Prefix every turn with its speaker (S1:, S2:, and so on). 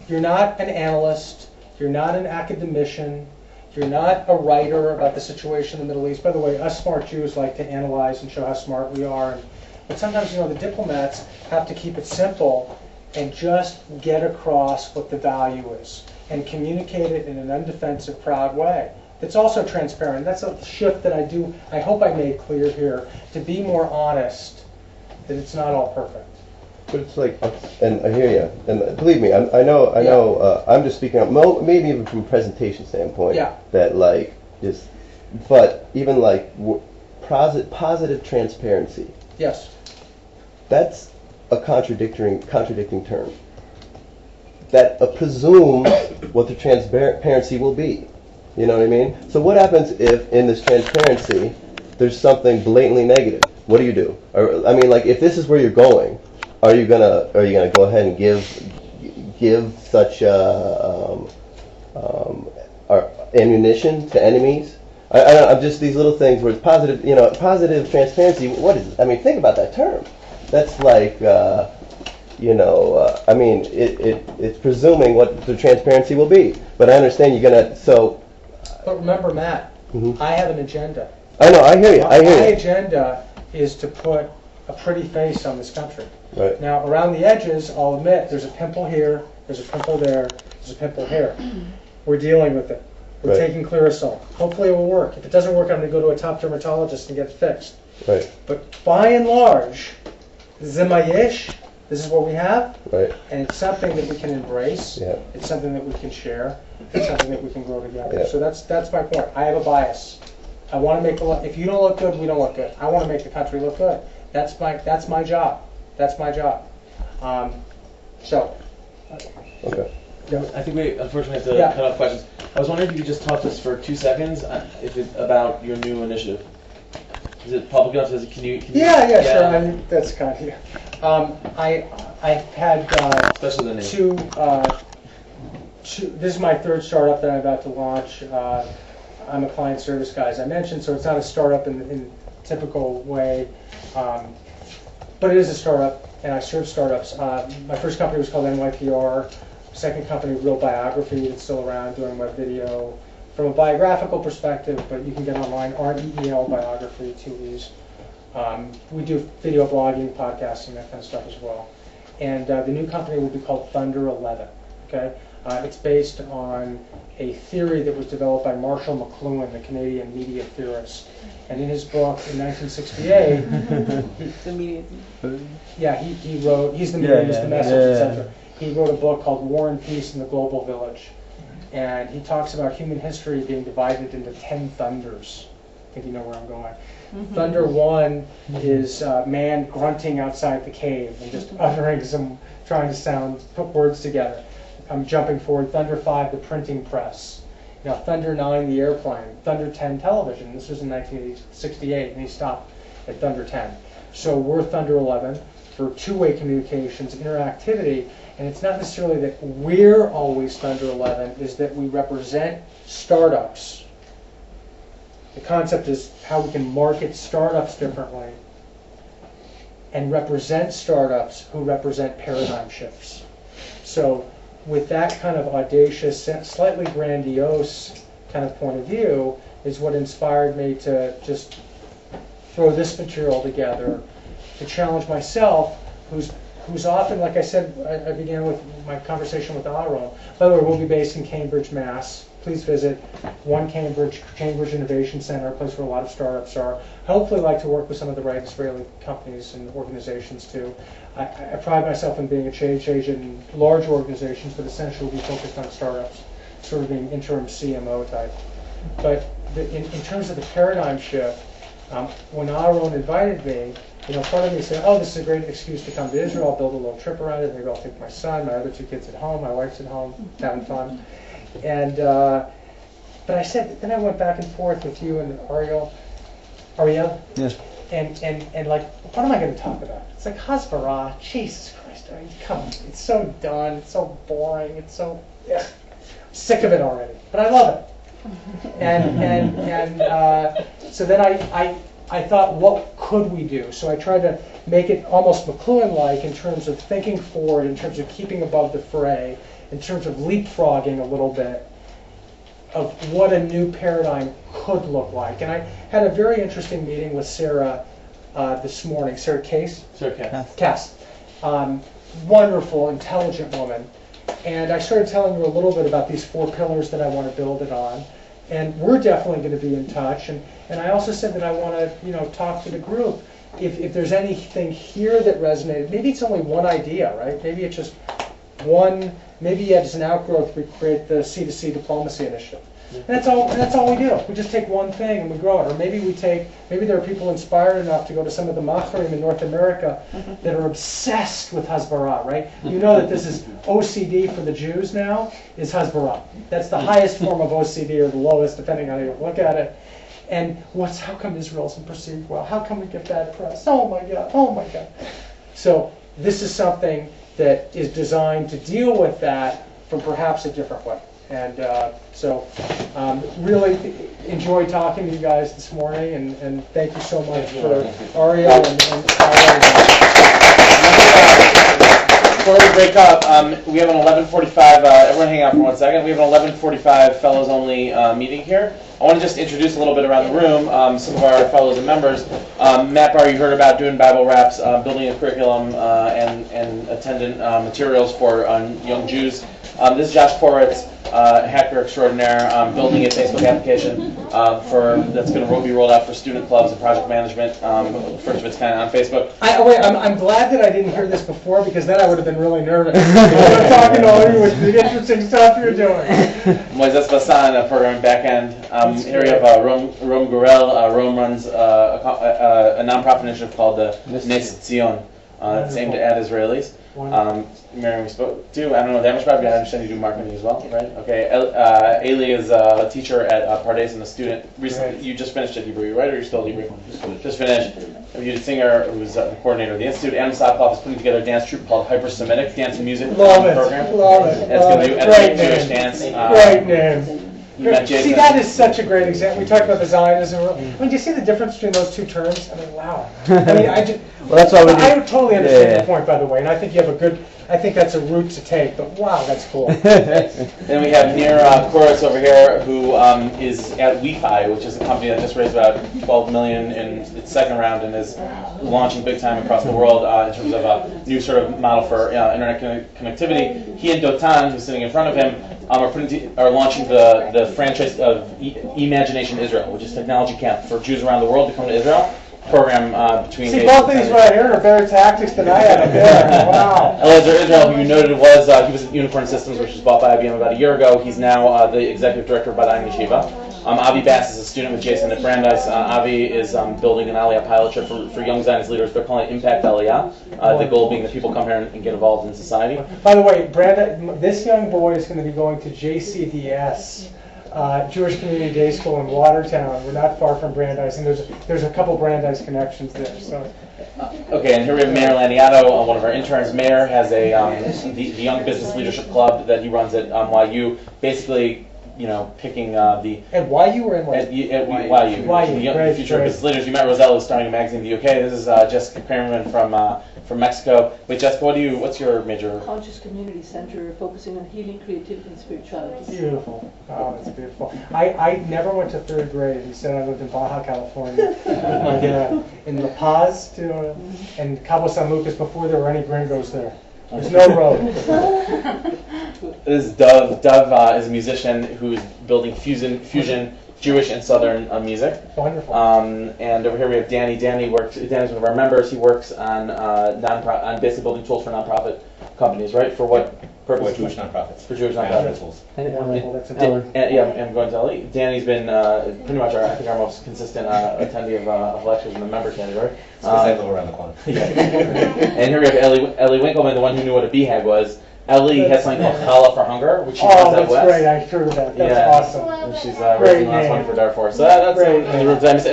S1: you're not an analyst, you're not an academician, you're not a writer about the situation in the Middle East. By the way, us smart Jews like to analyze and show how smart we are. But sometimes, the diplomats have to keep it simple and just get across what the value is and communicate it in an undefensive, proud way. It's also transparent. That's a shift that I hope I made clear here, to be more honest, that it's not all perfect.
S2: But it's like, and I hear you, and believe me, I know. I'm just speaking up, maybe even from a presentation standpoint.
S1: Yeah.
S2: That but even like positive transparency.
S1: Yes.
S2: That's a contradicting term. That presumes what the transparency will be. You know what I mean? So what happens if in this transparency there's something blatantly negative? What do? If this is where you're going, are you gonna go ahead and give such ammunition to enemies? I'm just these little things where it's positive. Positive transparency. What is it? Think about that term. That's like it's presuming what the transparency will be. But I understand you're gonna
S1: But remember, Matt, I have an agenda.
S2: I know. I hear you.
S1: My agenda is to put a pretty face on this country.
S2: Right.
S1: Now, around the edges, I'll admit, there's a pimple here, there's a pimple there, there's a pimple here. We're dealing with it. We're taking Clearasil. Hopefully it will work. If it doesn't work, I'm going to go to a top dermatologist and get it fixed.
S2: Right.
S1: But by and large, Zimayesh, this is what we have,
S2: right.
S1: And it's something that we can embrace.
S2: Yeah.
S1: It's something that we can share. It's something that we can grow together.
S2: Yeah.
S1: So that's my point. I have a bias. I want to make if you don't look good, we don't look good. I want to make the country look good. That's my job. That's my job.
S2: Okay.
S1: Yeah.
S3: I think we unfortunately have to cut off questions. I was wondering if you could just talk to us for 2 seconds about your new initiative. Is it public enough? Can you?
S1: Yeah, sure. That's kind of here. I've had
S3: especially the name.
S1: This is my third startup that I'm about to launch. I'm a client service guy, as I mentioned, so it's not a startup in typical way, but it is a startup, and I serve startups. My first company was called NYPR. Second company, Real Biography, that's still around, doing web video from a biographical perspective, but you can get online, REEL Biography, 2 E's. We do video blogging, podcasting, that kind of stuff as well. And the new company will be called Thunder 11. Okay, it's based on a theory that was developed by Marshall McLuhan, the Canadian media theorist. And in his book in 1968,
S4: the media.
S1: Yeah, he wrote. He's the media, the message, etc. He wrote a book called War and Peace in the Global Village, and he talks about human history being divided into 10 thunders. I think you know where I'm going. Thunder 1 is man grunting outside the cave and just uttering trying to put words together. I'm jumping forward. Thunder 5, the printing press. Now, Thunder 9, the airplane. Thunder 10, television. This was in 1968, and he stopped at Thunder 10. So we're Thunder 11 for two-way communications, interactivity, and it's not necessarily that we're always Thunder 11, is that we represent startups. The concept is how we can market startups differently and represent startups who represent paradigm shifts. So with that kind of audacious, slightly grandiose kind of point of view is what inspired me to just throw this material together to challenge myself, who's often, like I said, I began with my conversation with Aaron. By the way, we'll be based in Cambridge, Mass. Please visit One Cambridge Innovation Center, a place where a lot of startups are. I hopefully like to work with some of the right Israeli companies and organizations too. I pride myself in being a change agent in large organizations, but essentially we focused on startups, sort of being interim CMO type. But in terms of the paradigm shift, when Aaron invited me, part of me said, oh, this is a great excuse to come to Israel. I'll build a little trip around it. Maybe I'll take my son, my other 2 kids at home, my wife's at home, having fun. And but I said, then I went back and forth with you and Ariel.
S5: Yes.
S1: And like, what am I going to talk about? It's like Hasbara. Jesus Christ! I mean, come on. It's so done. It's so boring. It's so sick of it already. But I love it. And so then I thought, what could we do? So I tried to make it almost McLuhan-like in terms of thinking forward, in terms of keeping above the fray, in terms of leapfrogging a little bit of what a new paradigm could look like. And I had a very interesting meeting with Sarah this morning, Sarah Case.
S3: Sarah
S1: Cass. Wonderful, intelligent woman. And I started telling her a little bit about these 4 pillars that I want to build it on. And we're definitely going to be in touch. And I also said that I want to, talk to the group. If there's anything here that resonated, maybe it's only one idea, right? Maybe it's just one, maybe as an outgrowth we create the C2C diplomacy initiative. And that's all we do. We just take one thing and we grow it. Or maybe there are people inspired enough to go to some of the Machrim in North America that are obsessed with Hasbara, right? You know that this is OCD for the Jews now, is Hasbara. That's the highest form of OCD, or the lowest, depending on how you look at it. And how come Israel isn't perceived well? How come we get bad press? Oh my God. So this is something that is designed to deal with that from perhaps a different way. And really enjoyed talking to you guys this morning, and thank you so much for Ariel and
S3: Before we break up, we have an 11:45, everyone hang out for 1 second. We have an 11:45 fellows only meeting here. I want to just introduce a little bit around the room some of our fellows and members. Matt Barr, you heard about doing Bible raps, building a curriculum and attendant materials for young Jews. This is Josh Poritz, hacker extraordinaire, building a Facebook application that's going to be rolled out for student clubs and project management, first of its kind on Facebook.
S1: I'm glad that I didn't hear this before, because then I would have been really nervous. I'm talking to all you with the interesting stuff you're doing.
S3: Moises Bassan, a programming backend. Here we have Rom Gurel. Rom runs a nonprofit initiative called the Nes Tzion. It's aimed at Israelis. Miriam, we spoke to. I don't know that much about it, but I understand you do marketing as well, right? Okay. Ailey is a teacher at Pardes and a student. Recently, you just finished at Hebrew, right? Or you're still at Hebrew? Just finished. You're a singer who's the coordinator of the Institute. Adam Sokoloff is putting together a dance troupe called Hyper-Semitic Dance and Music program.
S1: Love it.
S3: It's going to do ethnic Jewish dance.
S1: Great name. See, that is such a great example. We talked about the Zionism. Do you see the difference between those two terms? I mean, wow.
S2: That's why
S1: I totally understand your point, by the way, and I think you have I think that's a route to take, but wow, that's cool.
S3: Then we have Nir Koretz over here, who is at WeFi, which is a company that just raised about $12 million in its second round and is launching big time across the world in terms of a new sort of model for internet connectivity. He and Dotan, who's sitting in front of him, are launching the franchise of Imagination Israel, which is a technology camp for Jews around the world to come to Israel. Program between.
S1: See, both these right here are better tactics than I had up there. Wow.
S3: Eliezer Israel, who you noted he was at Unicorn Systems, which was bought by IBM about a year ago. He's now the executive director of Badaim Yeshiva. Avi Bass is a student with Jason at Brandeis. Avi is building an Aliyah pilot trip for young Zionist leaders. They're calling it Impact Aliyah. The goal being that people come here and get involved in society.
S1: By the way, this young boy is going to be going to JCDS. Jewish Community Day School in Watertown. We're not far from Brandeis, and there's a couple Brandeis connections there. So.
S3: Okay, and here we have Mayor Laniato, one of our interns. Mayor has the Young Business Leadership Club that he runs at YU. Basically, picking the.
S1: At YU or in
S3: at YU. The young future business leaders. You met Rosella, who's starting a magazine in the UK. This is Jessica Kramerman from Mexico. Wait, Jessica, what's your major?
S4: Conscious Community Center, focusing on healing, creativity, and spirituality.
S1: Beautiful. Oh, that's beautiful. I never went to third grade. He said I lived in Baja, California. In La Paz, and Cabo San Lucas before there were any gringos there. There's no road.
S3: This is Dove. Dove is a musician who's building fusion Jewish and Southern music.
S1: Wonderful.
S3: And over here we have Danny. Danny's one of our members. He works on basically building tools for nonprofit companies, right? For what purpose?
S6: For Jewish nonprofits.
S3: For Jewish nonprofits.
S6: Tools.
S1: Wonderful. That's
S3: I'm going to Ellie. Danny's been pretty much our most consistent attendee of lectures in the member category.
S6: I live around the corner.
S3: And here we have Ellie Winkleman, the one who knew what a BHAG was. Ellie has something called Challah for Hunger, which she runs out west.
S1: Oh, that's great. I heard of that. That's awesome.
S3: And she's raising lots of money for Darfur. So that's